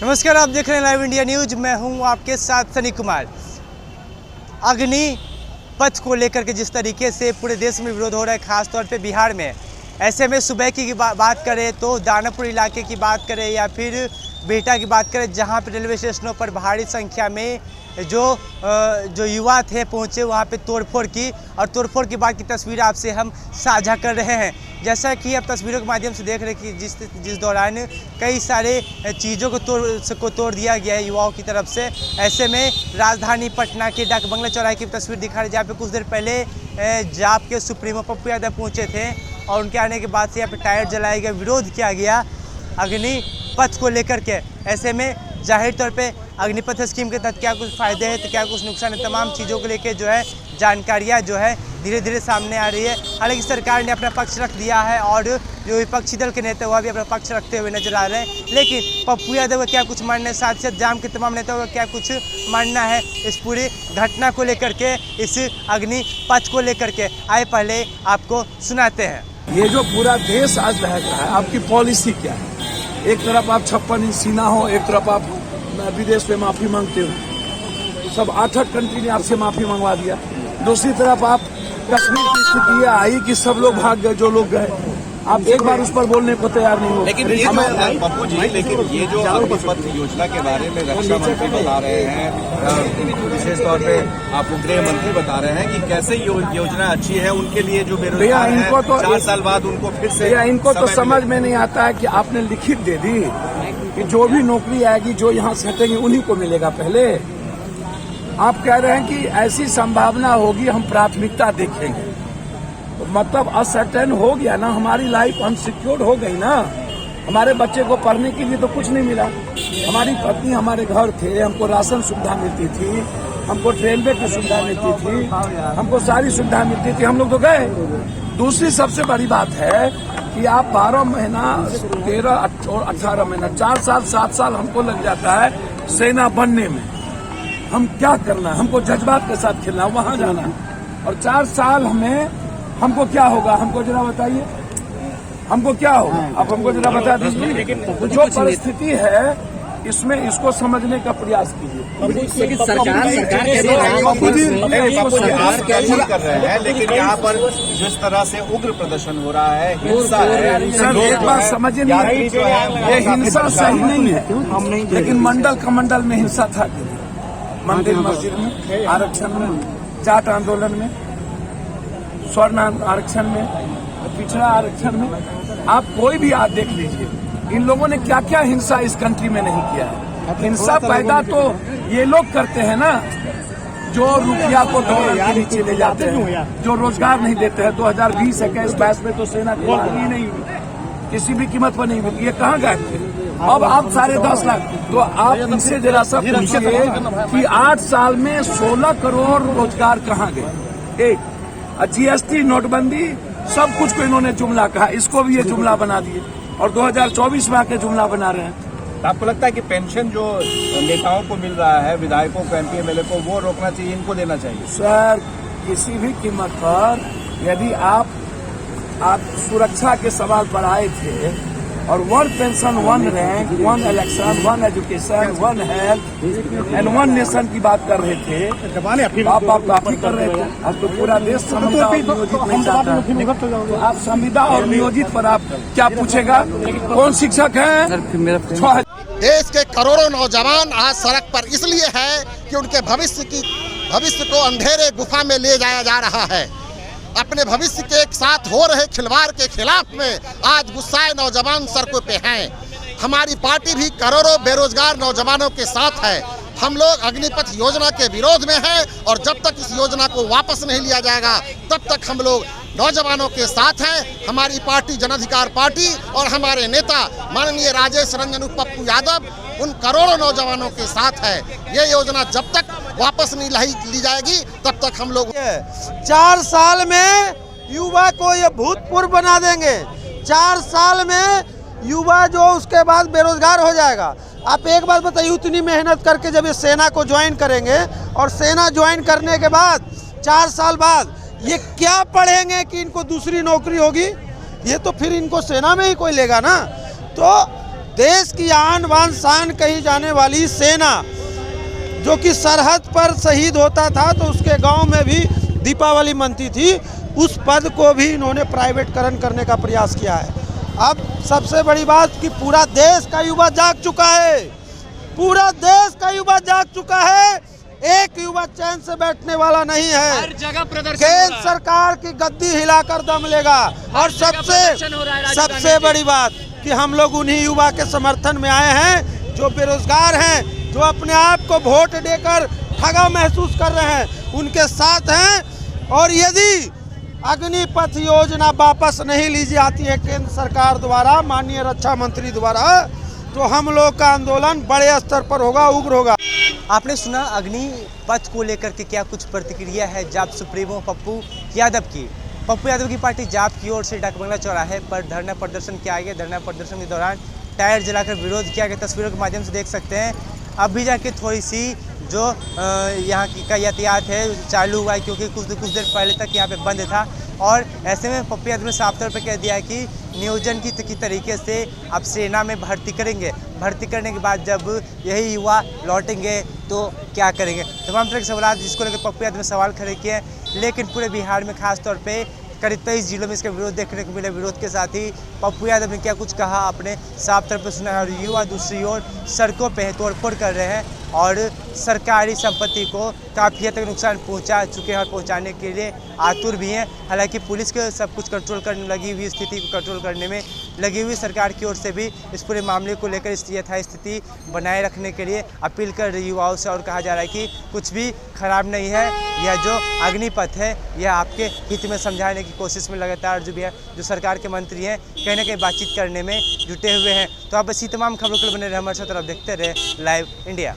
नमस्कार, आप देख रहे हैं लाइव इंडिया न्यूज। मैं हूं आपके साथ सनी कुमार। अग्नि पथ को लेकर के जिस तरीके से पूरे देश में विरोध हो रहा है, खासतौर पे बिहार में, ऐसे में सुबह की बात करें तो दानापुर इलाके की बात करें या फिर बिहटा की बात करें, जहां पे रेलवे स्टेशनों पर भारी संख्या में जो युवा थे पहुंचे, वहां पे तोड़फोड़ की और तोड़फोड़ के बाद की तस्वीर आपसे हम साझा कर रहे हैं। जैसा कि आप तस्वीरों के माध्यम से देख रहे हैं कि जिस दौरान कई सारे चीज़ों को तोड़ दिया गया है युवाओं की तरफ से। ऐसे में राजधानी पटना के डाक बंगला चौराहे की तस्वीर दिखा रही है, जहाँ पे कुछ देर पहले जाप के सुप्रीमो पप्पू यादव पहुँचे थे और उनके आने के बाद से यहाँ पे टायर जलाया गया, विरोध किया गया अग्नि पथ को लेकर के। ऐसे में जाहिर तौर पे अग्निपथ स्कीम के तहत क्या कुछ फ़ायदे हैं तो क्या कुछ नुकसान है, तमाम चीज़ों को लेकर जो है जानकारियाँ जो है धीरे धीरे सामने आ रही है। हालांकि सरकार ने अपना पक्ष रख दिया है और जो विपक्षी दल के नेता वह भी अपना पक्ष रखते हुए नजर आ रहे हैं। लेकिन पप्पू यादव का क्या कुछ मानना है, साथ ही साथ जाम के तमाम नेताओं का क्या कुछ मानना है इस पूरी घटना को लेकर के, इस अग्नि पथ को लेकर के, आए पहले आपको सुनाते हैं। ये जो पूरा देश आज लहक रहा है, आपकी पॉलिसी क्या है? एक तरफ आप 56 इंच सीना हो, एक तरफ आप विदेश में माफी मांगते हो, सब 8 कंट्री ने आपसे माफी मंगवा दिया। दूसरी तरफ आप कश्मीर की स्थिति आई कि सब लोग भाग गए, जो लोग गए, आप एक बार उस पर बोलने को तैयार नहीं हो। लेकिन ये पप्पू जी, लेकिन ये जो अग्निपथ योजना के बारे में रक्षा मंत्री बता रहे हैं, विशेष तौर पे आप गृह मंत्री बता रहे हैं कि कैसे योजना अच्छी है उनके लिए जो बेरोजगार हैं, इनको तो 4 साल बाद उनको फिर से इनको तो समझ में नहीं आता है कि आपने लिखित दे दी कि जो भी नौकरी आएगी, जो यहाँ से हटेंगे उन्हीं को मिलेगा। पहले आप कह रहे हैं कि ऐसी संभावना होगी, हम प्राथमिकता देखेंगे, तो मतलब असर्टेन हो गया ना, हमारी लाइफ अनसिक्योर्ड हो गई ना। हमारे बच्चे को पढ़ने के लिए तो कुछ नहीं मिला, हमारी पत्नी हमारे घर थे, हमको राशन सुविधा मिलती थी, हमको रेलवे की सुविधा मिलती थी, हमको सारी सुविधा मिलती थी, हम लोग तो गए। दूसरी सबसे बड़ी बात है कि आप 12 महीना 13 और 18 महीना 4 साल 7 साल हमको लग जाता है सेना बनने में। हम क्या करना, हमको जज्बात के साथ खेलना, वहां जाना, और 4 साल हमें हमको क्या होगा, हमको जरा बताइए, हमको क्या होगा, आप हमको जरा बता दीजिए। तो जो परिस्थिति है इसमें इसको समझने का प्रयास कीजिए। सरकार कर रहे हैं, लेकिन यहाँ पर जिस तरह से उग्र प्रदर्शन हो रहा है, हिंसा है, एक बात समझिए, ये हिंसा सही नहीं है, लेकिन मंडल कमंडल में हिंसा था, मंदिर मस्जिद में, आरक्षण में, जाट आंदोलन में, स्वर्ण आरक्षण में, पिछड़ा आरक्षण में, आप कोई भी आज देख लीजिए, इन लोगों ने क्या क्या हिंसा इस कंट्री में नहीं किया है। हिंसा पैदा तो ये लोग करते हैं ना, जो रुपया को दौड़ के नीचे ले जाते हैं, जो रोजगार नहीं देते हैं। 2020-21-22 में तो सेना की मांग ही नहीं हुई, किसी भी कीमत पर नहीं मिली, ये कहाँ गए थे? अब आप 10.5 लाख, तो आप इनसे जरा सा पूछिए कि 8 साल में 16 करोड़ रोजगार कहाँ गए। एक GST, नोटबंदी, सब कुछ को इन्होंने जुमला कहा, इसको भी ये जुमला बना दिए और 2024 में आके जुमला बना रहे हैं। आपको लगता है कि पेंशन जो नेताओं को मिल रहा है, विधायकों को, MP MLA को, वो रोकना चाहिए, इनको देना चाहिए? सर, किसी भी कीमत पर यदि आप सुरक्षा के सवाल पर आए थे और 1 pension, 1 rank, 1 election, 1 education, 1 health and 1 nation की बात कर रहे थे, आप काफी कर रहे थे। अब तो पूरा देश संविदा और नियोजित नहीं चाहता है, तो आप संविदा और नियोजित पर आप क्या पूछेगा, कौन शिक्षक है? देश के करोड़ों नौजवान आज सड़क पर इसलिए है कि उनके भविष्य को अंधेरे गुफा में ले जाया जा रहा है। अपने भविष्य के साथ हो रहे खिलवाड़ के खिलाफ में आज गुस्साए नौजवान सड़कों पे हैं। हमारी पार्टी भी करोड़ों बेरोजगार नौजवानों के साथ है। हम लोग अग्निपथ योजना के विरोध में हैं और जब तक इस योजना को वापस नहीं लिया जाएगा तब तक हम लोग नौजवानों के साथ हैं। हमारी पार्टी जन अधिकार पार्टी और हमारे नेता माननीय राजेश रंजन पप्पू यादव उन करोड़ों नौजवानों के साथ है। ये योजना जब तक वापस नहीं ली जाएगी तब तक हम लोग 4 साल में युवा को ये भूतपूर्व बना देंगे। 4 साल में युवा जो उसके बाद बेरोजगार हो जाएगा। आप एक बात बताइए, उतनी मेहनत करके जब ये सेना को ज्वाइन करेंगे और सेना ज्वाइन करने के बाद 4 साल बाद ये क्या पढ़ेंगे कि इनको दूसरी नौकरी होगी? ये तो फिर इनको सेना में ही कोई लेगा ना। तो देश की आन बान शान कही जाने वाली सेना जो कि सरहद पर शहीद होता था तो उसके गांव में भी दीपावली मनती थी, उस पद को भी इन्होंने प्राइवेटकरण करने का प्रयास किया है। अब सबसे बड़ी बात कि पूरा देश का युवा जाग चुका है, पूरा देश का युवा जाग चुका है। एक युवा चैन से बैठने वाला नहीं है, हर जगह प्रदर्शन केंद्र सरकार की गद्दी हिलाकर दम लेगा। और सबसे बड़ी बात कि हम लोग उन्हीं युवा के समर्थन में आए हैं जो बेरोजगार हैं, जो अपने आप को वोट देकर ठगा महसूस कर रहे हैं, उनके साथ हैं। और यदि अग्निपथ योजना वापस नहीं ली जाती है केंद्र सरकार द्वारा, माननीय रक्षा मंत्री द्वारा, तो हम लोग का आंदोलन बड़े स्तर पर होगा, उग्र होगा। आपने सुना अग्निपथ को लेकर के क्या कुछ प्रतिक्रिया है जाप सुप्रीमो पप्पू यादव की। पप्पू यादव की पार्टी जाप की ओर से डाकबंगला चौराहे पर धरना प्रदर्शन किया गया। धरना प्रदर्शन के दौरान टायर जलाकर विरोध किया गया। तस्वीरों के माध्यम से देख सकते हैं अब भी जाके थोड़ी सी जो यहाँ का यातायात है चालू हुआ है, क्योंकि कुछ देर पहले तक यहाँ पे बंद था। और ऐसे में पप्पू यादव ने साफ तौर पर कह दिया है कि नियोजन की तरीके से अब सेना में भर्ती करेंगे। भर्ती करने के बाद जब यही युवा लौटेंगे तो क्या करेंगे। तमाम तरह के सवाल जिसको लेकर पप्पू यादव ने सवाल खड़े किए हैं। लेकिन पूरे बिहार में खास तौर पे करीब 23 जिलों में इसका विरोध देखने को मिला। विरोध के साथ ही पप्पू यादव ने क्या कुछ कहा आपने साफ तौर पर सुना है। और युवा दूसरी ओर सड़कों पे तोड़फोड़ कर रहे हैं और सरकारी संपत्ति को काफ़ी हद तक नुकसान पहुंचा चुके हैं और पहुंचाने के लिए आतुर भी हैं। हालांकि पुलिस के सब कुछ कंट्रोल करने लगी हुई, स्थिति को कंट्रोल करने में लगी हुई सरकार की ओर से भी इस पूरे मामले को लेकर इस यथास्थिति बनाए रखने के लिए अपील कर रही युवाओं से। और कहा जा रहा है कि कुछ भी खराब नहीं है, यह जो अग्निपथ है यह आपके हित में समझाने की कोशिश में लगातार जो भी है जो सरकार के मंत्री हैं कहीं ना कहीं बातचीत करने में जुटे हुए हैं। तो आप इसी तमाम खबरों के लिए बने रहे हमारे साथ और आप देखते रहे लाइव इंडिया।